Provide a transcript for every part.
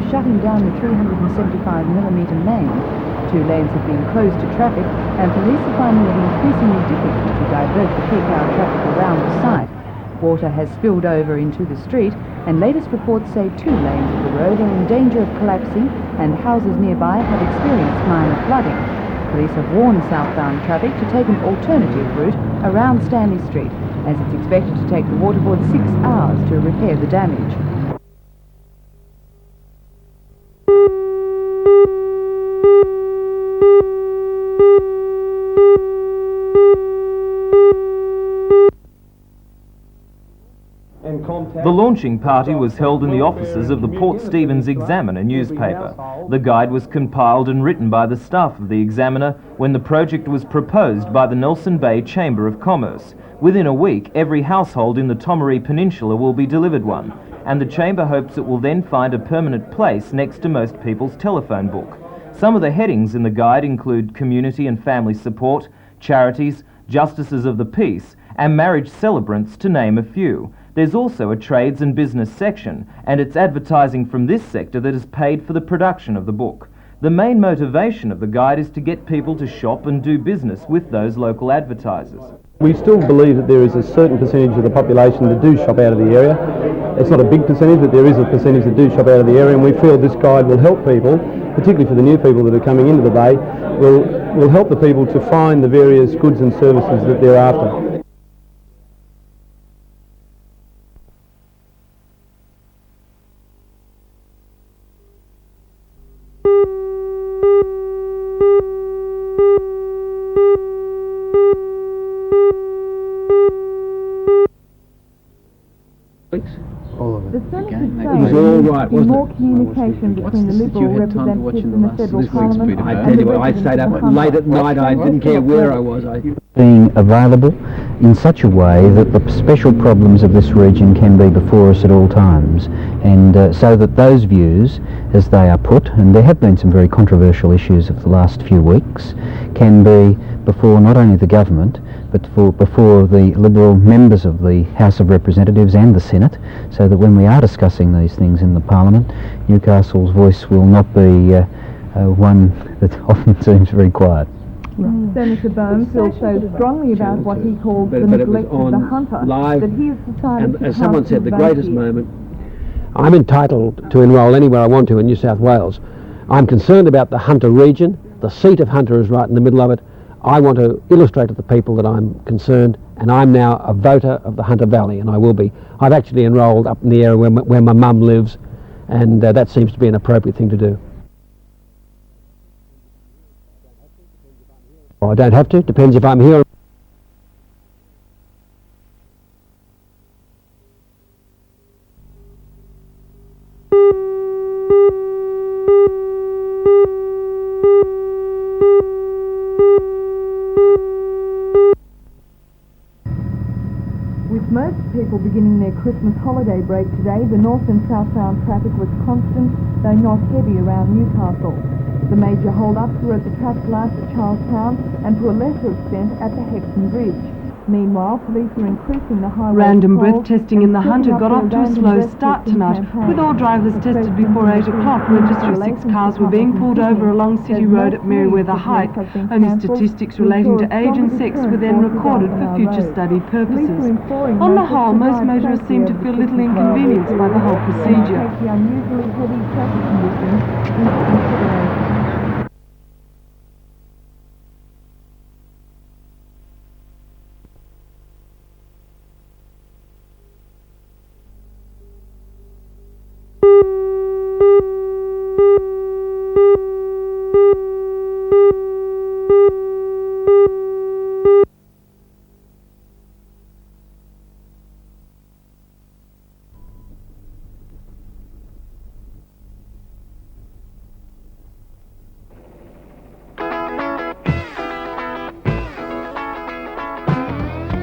shutting down the 375mm main. 2 lanes have been closed to traffic, and police are finding it increasingly difficult to divert the peak hour traffic around the site. Water has spilled over into the street, and latest reports say 2 lanes of the road are in danger of collapsing, and houses nearby have experienced minor flooding. Police have warned southbound traffic to take an alternative route around Stanley Street, as it's expected to take the waterboard 6 hours to repair the damage. The launching party was held in the offices of the Port Stephens Examiner newspaper. The guide was compiled and written by the staff of the Examiner when the project was proposed by the Nelson Bay Chamber of Commerce. Within a week, every household in the Tomaree Peninsula will be delivered one, and the Chamber hopes it will then find a permanent place next to most people's telephone book. Some of the headings in the guide include community and family support, charities, justices of the peace, and marriage celebrants, to name a few. There's also a trades and business section, and it's advertising from this sector that has paid for the production of the book. The main motivation of the guide is to get people to shop and do business with those local advertisers. We still believe that there is a certain percentage of the population that do shop out of the area. It's not a big percentage, but there is a percentage that do shop out of the area, and we feel this guide will help people, particularly for the new people that are coming into the Bay, will help the people to find the various goods and services that they're after. The Senate is saying It was all right, wasn't more it? communication between the Liberal representatives in the federal parliament. I tell you what, I stayed up late at night, I didn't care where I was. Being available in such a way that the special problems of this region can be before us at all times, and so that those views, as they are put, and there have been some very controversial issues of the last few weeks, can be before not only the government, but before the Liberal members of the House of Representatives and the Senate, so that when we are discussing these things in the Parliament, Newcastle's voice will not be one that often seems very quiet. Senator Bowen feels so strongly about what he calls the neglect of the hunter that he has decided and as someone said, the greatest moment. I'm entitled to enrol anywhere I want to in New South Wales. I'm concerned about the Hunter region. The seat of Hunter is right in the middle of it. I want to illustrate to the people that I'm concerned, and I'm now a voter of the Hunter Valley, and I will be. I've actually enrolled up in the area where my mum lives, and that seems to be an appropriate thing to do. I don't have to. Depends if I'm here. With most people beginning their Christmas holiday break today, the north and southbound traffic was constant, though not heavy, around Newcastle. The major hold-ups were at the traffic lights at Charlestown and to a lesser extent at the Hexton Bridge. Meanwhile, police are increasing the highway Random breath testing in the Hunter got off to a slow start tonight, with all drivers tested before 8 o'clock. Registry 6 cars were being pulled over along City Road at Meriwether Heights. Only statistics relating to age and sex were then recorded for future study purposes. On the whole, most motorists seem to feel little inconvenienced by the whole procedure.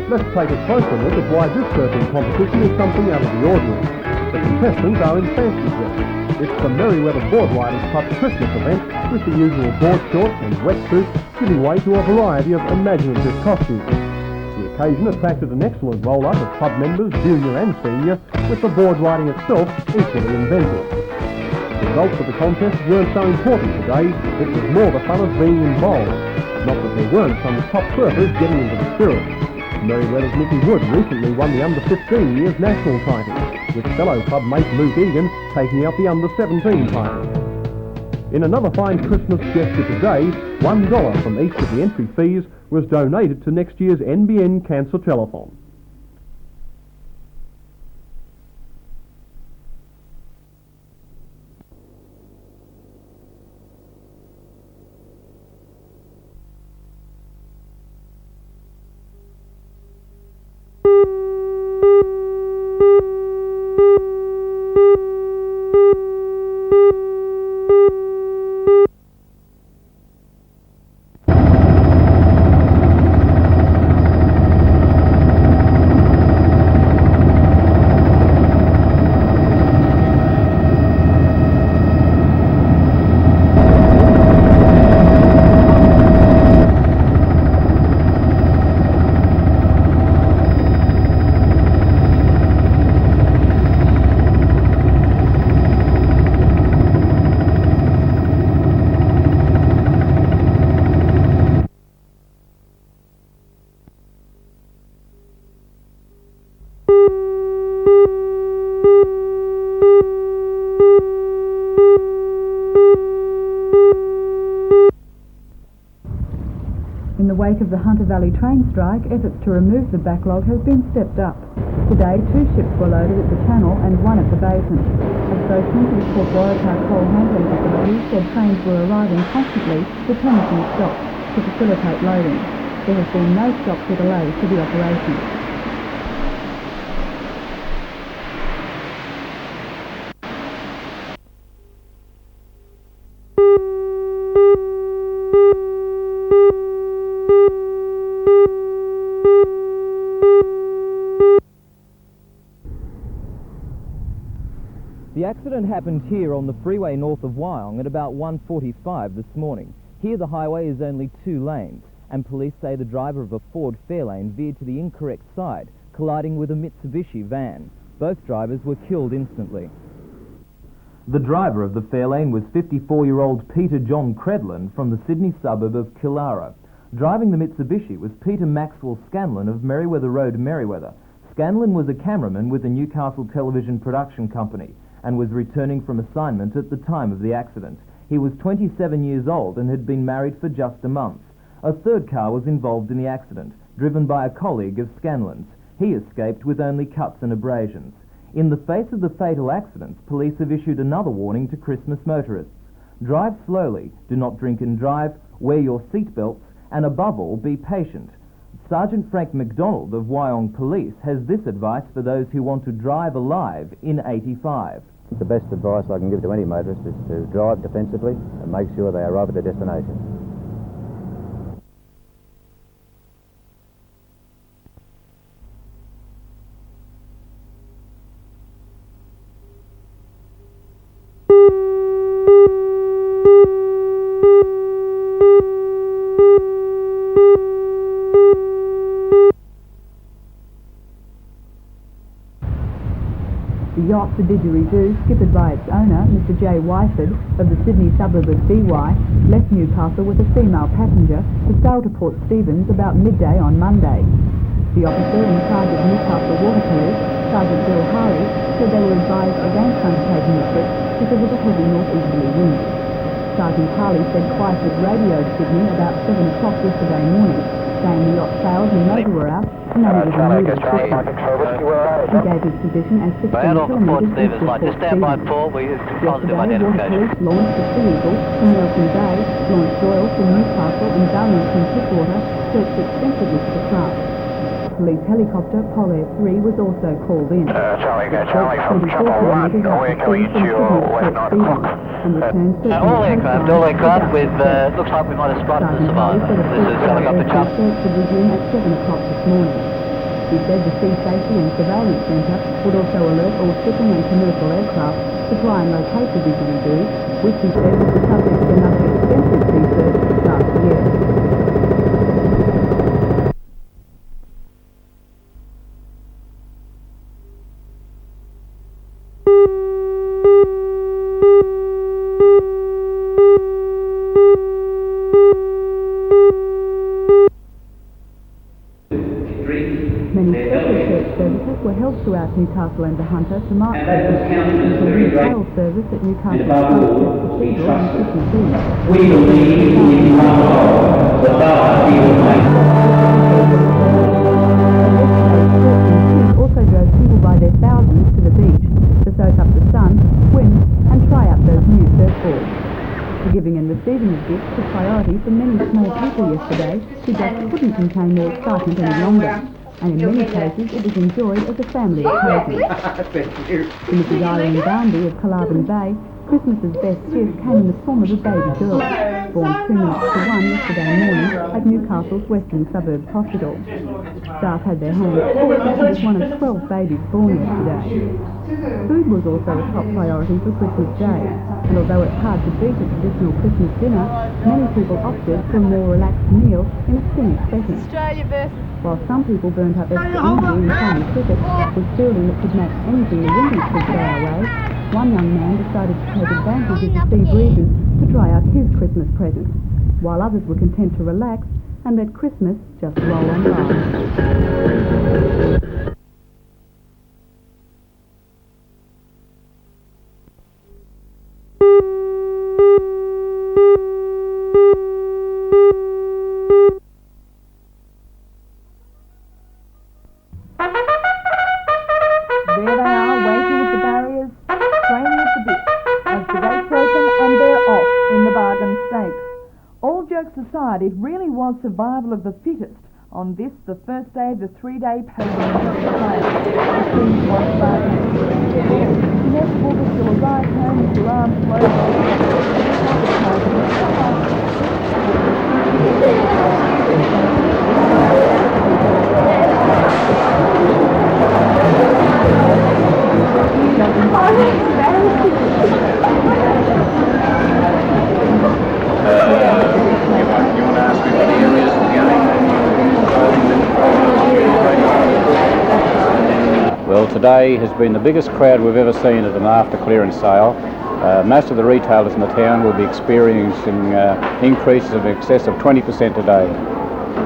Let's take a closer look at why this surfing competition is something out of the ordinary. The contestants are in fancy dress. It's the Meriwether Board Riders Club Christmas event, with the usual board shorts and wetsuits giving way to a variety of imaginative costumes. The occasion attracted an excellent roll-up of club members, junior and senior, with the board riding itself equally inventive. Results of the contest weren't so important today. It was more the fun of being involved. Not that there weren't some top surfers getting into the spirit. Merryweather's Nicky Wood recently won the under-15 years national title, with fellow club mate Luke Egan taking out the under-17 title. In another fine Christmas gesture today, $1 from each of the entry fees was donated to next year's NBN Cancer Telethon. In the wake of the Hunter Valley train strike, efforts to remove the backlog have been stepped up. Today, 2 ships were loaded at the channel and 1 at the basin. A spokesman for the Port Waratah coal handling facility said trains were arriving constantly with permitting stops to facilitate loading. There has been no stops or delays to the operation. The accident happened here on the freeway north of Wyong at about 1:45 this morning. Here the highway is only 2 lanes, and police say the driver of a Ford Fairlane veered to the incorrect side, colliding with a Mitsubishi van. Both drivers were killed instantly. The driver of the Fairlane was 54-year-old Peter John Credlin from the Sydney suburb of Killara. Driving the Mitsubishi was Peter Maxwell Scanlon of Merryweather Road, Merryweather. Scanlon was a cameraman with the Newcastle Television Production Company and was returning from assignment at the time of the accident. He was 27 years old and had been married for just a month. A third car was involved in the accident, driven by a colleague of Scanlon's. He escaped with only cuts and abrasions. In the face of the fatal accidents, police have issued another warning to Christmas motorists. Drive slowly, do not drink and drive, wear your seatbelts, and above all, be patient. Sergeant Frank MacDonald of Wyong Police has this advice for those who want to drive alive in 85. The best advice I can give to any motorist is to drive defensively and make sure they arrive at their destination. The yacht, the Didgeridoo, skippered by its owner, Mr J. Wyford, of the Sydney suburb of Dee-Why, left Newcastle with a female passenger to sail to Port Stephens about midday on Monday. The officer in charge of Newcastle Water Police, Sergeant Bill Harley, said they were advised against undertaking the trip because of a heavy northeasterly wind. Sergeant Harley said Christ had radioed Sydney about 7 o'clock yesterday morning, saying the yacht sailed and motor were out and that it was a new restriction. He gave his position as 16 kilometres east of Port Stephens. Yesterday, Water Police launched the Sea Eagle from Nelson Bay, launched Doyle from Newcastle and Valiant from Pittwater, searched extensively for the craft. Police helicopter Polair 3 was also called in. Charlie, from Chopper 1, we're going into your west nautical. All aircraft with, looks like we might have spotted the survivor. This is helicopter Chopper. Search would resume at 7 o'clock this morning. He said the Sea Safety and Surveillance Centre would also alert all shipping and commercial aircraft to try and locate the Didgeridoo, which he said was the subject of another extensive sea search last year. services were held throughout Newcastle and the Hunter to mark the trail service at Newcastle Christchurch Cathedral on Christmas Eve. We believe in one God, the Father, the Almighty. Also drove people by their thousands to the beach to soak up the sun, swim and try out those new surfboards. The giving and receiving of gifts took priority for many small people yesterday who just couldn't contain their excitement any longer. And in many cases it was enjoyed as a family occasion. To Mrs. Irene Barnby of Carnarvon Bay, Christmas's best gift came in the form of a baby girl, born 2 minutes to 1 yesterday morning at Newcastle's Western Suburbs Hospital. Staff had their hands full as she was one of 12 babies born yesterday. Food was also a top priority for Christmas Day, and although it's hard to beat a traditional Christmas dinner, many people opted for a more relaxed meal in a scenic setting. While some people burnt up extra energy in playing cricket, with feeling that could match anything the Windies could throw away, one young man decided to take advantage of the sea breezes to try out his Christmas present, while others were content to relax and let Christmas just roll on by. There they are, waiting at the barriers, straining at the bit, as the gates open and they're off in the bargain stakes. All jokes aside, it really was survival of the fittest on this, the first day of the 3-day podium trial. The teams won bargain. Next Walker still arrived home with your arms closed. Well, today has been the biggest crowd we've ever seen at an after clearance sale. Most of the retailers in the town will be experiencing increases of excess of 20% today.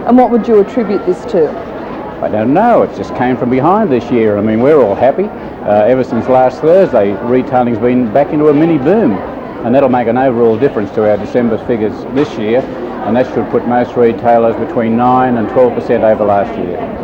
And what would you attribute this to? I don't know, it just came from behind this year. I mean, we're all happy. Ever since last Thursday, retailing's been back into a mini boom, and that'll make an overall difference to our December figures this year, and that should put most retailers between 9 and 12% over last year.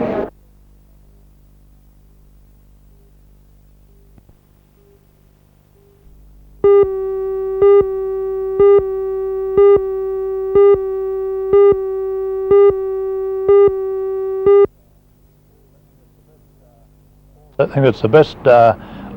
I think it's the best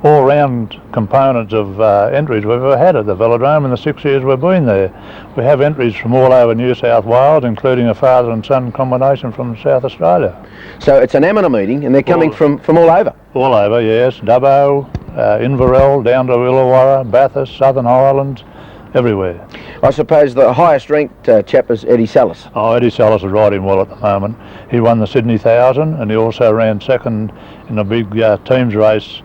all-round component of entries we've ever had at the velodrome in the 6 years we've been there. We have entries from all over New South Wales, including a father and son combination from South Australia. So it's an amateur meeting and they're coming from all over? All over, yes. Dubbo, Inverell, down to Illawarra, Bathurst, Southern Highlands, everywhere. I suppose the highest ranked chap is Eddie Salas. Oh, Eddie Salas is riding well at the moment. He won the Sydney 1000 and he also ran second in a big teams race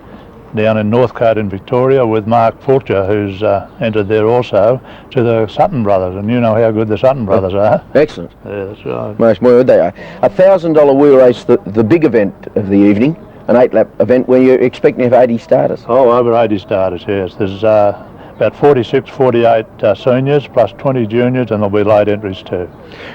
down in Northcote in Victoria with Mark Fulcher, who's entered there also, to the Sutton brothers, and you know how good the Sutton brothers are. Excellent. Yeah, that's right. Most good they are. $1,000 wheel race, the big event of the evening, an 8-lap event where you're expecting to have 80 starters. Oh, over 80 starters, yes. There's about 46, 48 seniors plus 20 juniors, and there'll be late entries too.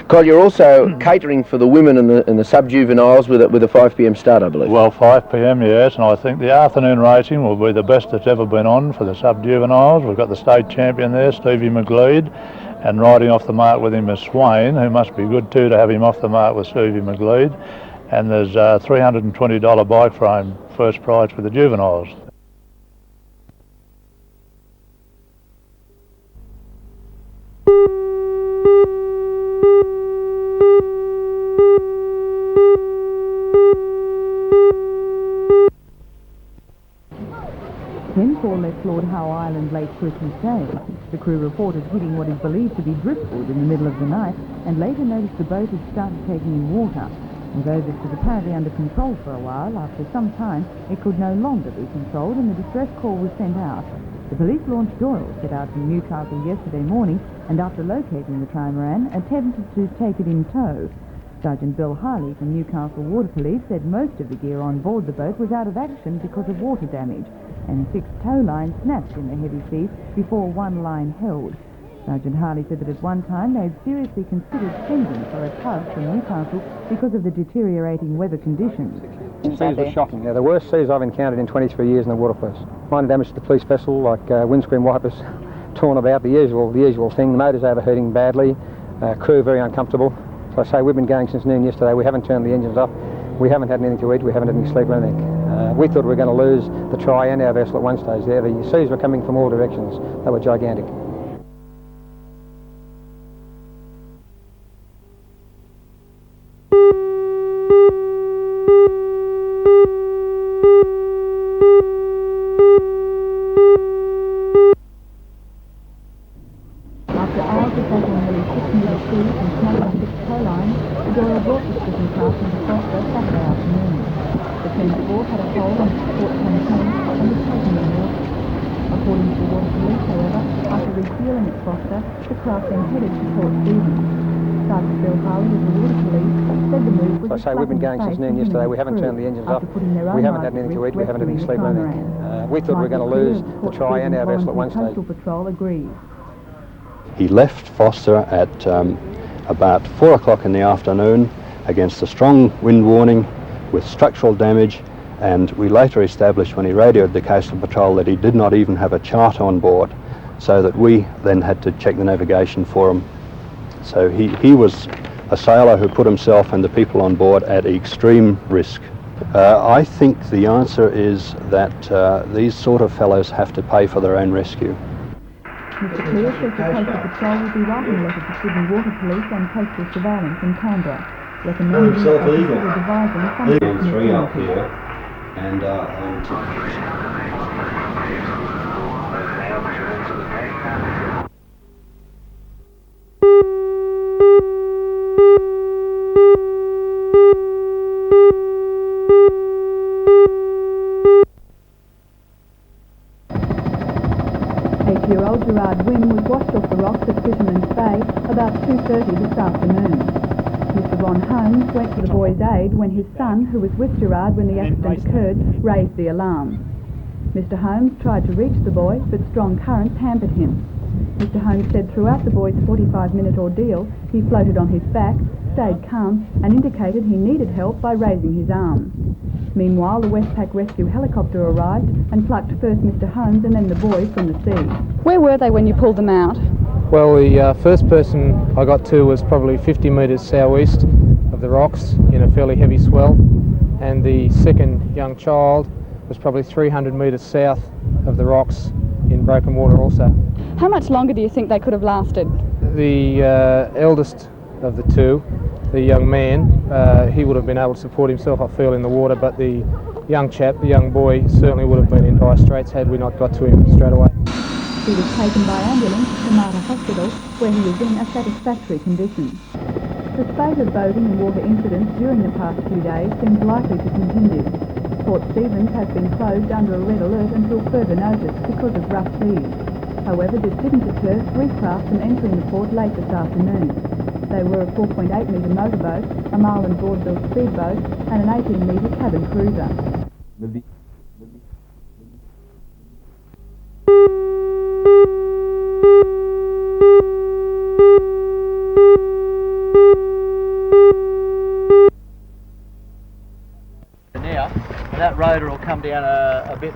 Col, you're also catering for the women and the sub-juveniles with a 5 p.m. start, I believe. Well, 5 p.m, yes, and I think the afternoon racing will be the best that's ever been on for the sub-juveniles. We've got the state champion there, Stevie McLeod, and riding off the mark with him is Swain, who must be good too to have him off the mark with Stevie McLeod. And there's a $320 bike frame first prize for the juveniles. Left Lord Howe Island late Christmas Day. The crew reported hitting what is believed to be driftwood in the middle of the night and later noticed the boat had started taking in water. Although this was apparently under control for a while, after some time it could no longer be controlled and the distress call was sent out. The police launched Doyle set out from Newcastle yesterday morning and after locating the trimaran attempted to take it in tow. Sergeant Bill Harley from Newcastle Water Police said most of the gear on board the boat was out of action because of water damage, and 6 tow lines snapped in the heavy seas before one line held. Sergeant Harley said that at one time they'd seriously considered sending for a tug from Newcastle because of the deteriorating weather conditions. The seas were shocking. They're the worst seas I've encountered in 23 years in the water police. Minor damage to the police vessel, like windscreen wipers torn about, the usual thing. The motors overheating badly, crew very uncomfortable. So I say we've been going since noon yesterday. We haven't turned the engines off. We haven't had anything to eat. We haven't had any sleep or anything. We thought we were going to lose the Try and our vessel at one stage there. The seas were coming from all directions. They were gigantic. After hours of battling nearly 6 metres deep and snapping 6 tow lines, the Dora brought the stricken craft into Foster Saturday afternoon. The team's board had a hole in its port canteen and was taken in water. According to the water police, however, after refuelling at Foster, the craft then headed to Port Stevens. Sergeant Bill Harley of the water police said the move was So I say we've been going since noon yesterday. We haven't turned the engines off. We haven't had anything to eat. We haven't had any sleep or anything. We thought we were going to lose the Try and our vessel at one stage. Coastal Patrol agrees. He left Foster at about 4 o'clock in the afternoon against a strong wind warning with structural damage, and we later established when he radioed the Coastal Patrol that he did not even have a chart on board, so that we then had to check the navigation for him. So he was a sailor who put himself and the people on board at extreme risk. I think the answer is that these sort of fellows have to pay for their own rescue. Mr. Clear says the Coastal Patrol will be writing a letter to Sydney Water Police and Coastal Surveillance in Canberra, recommending that they consider devising some Three up here, and Eight-year-old Gerard Wynne was washed off the rocks at Fisherman's Bay about 2:30 this afternoon. Mr. Ron Holmes went to the boy's aid when his son, who was with Gerard when the accident occurred, raised the alarm. Mr. Holmes tried to reach the boy, but strong currents hampered him. Mr. Holmes said throughout the boy's 45-minute ordeal, he floated on his back, stayed calm, and indicated he needed help by raising his arm. Meanwhile, the Westpac rescue helicopter arrived and plucked first Mr. Holmes and then the boy from the sea. Where were they when you pulled them out? Well, the first person I got to was probably 50 metres southeast of the rocks in a fairly heavy swell, and the second young child was probably 300 metres south of the rocks in broken water also. How much longer do you think they could have lasted? The eldest of the two, the young man, he would have been able to support himself, I feel, in the water, but the young chap, the young boy, certainly would have been in dire straits had we not got to him straight away. He was taken by ambulance to Mater Hospital, where he was in a satisfactory condition. The spate of boating and water incidents during the past few days seems likely to continue. Port Stevens has been closed under a red alert until further notice because of rough seas. However, this didn't deter 3 craft from entering the port late this afternoon. They were a 4.8 metre motorboat, a Marlin broadbill speedboat, and an 18 metre cabin cruiser. Now, that rotor will come down a bit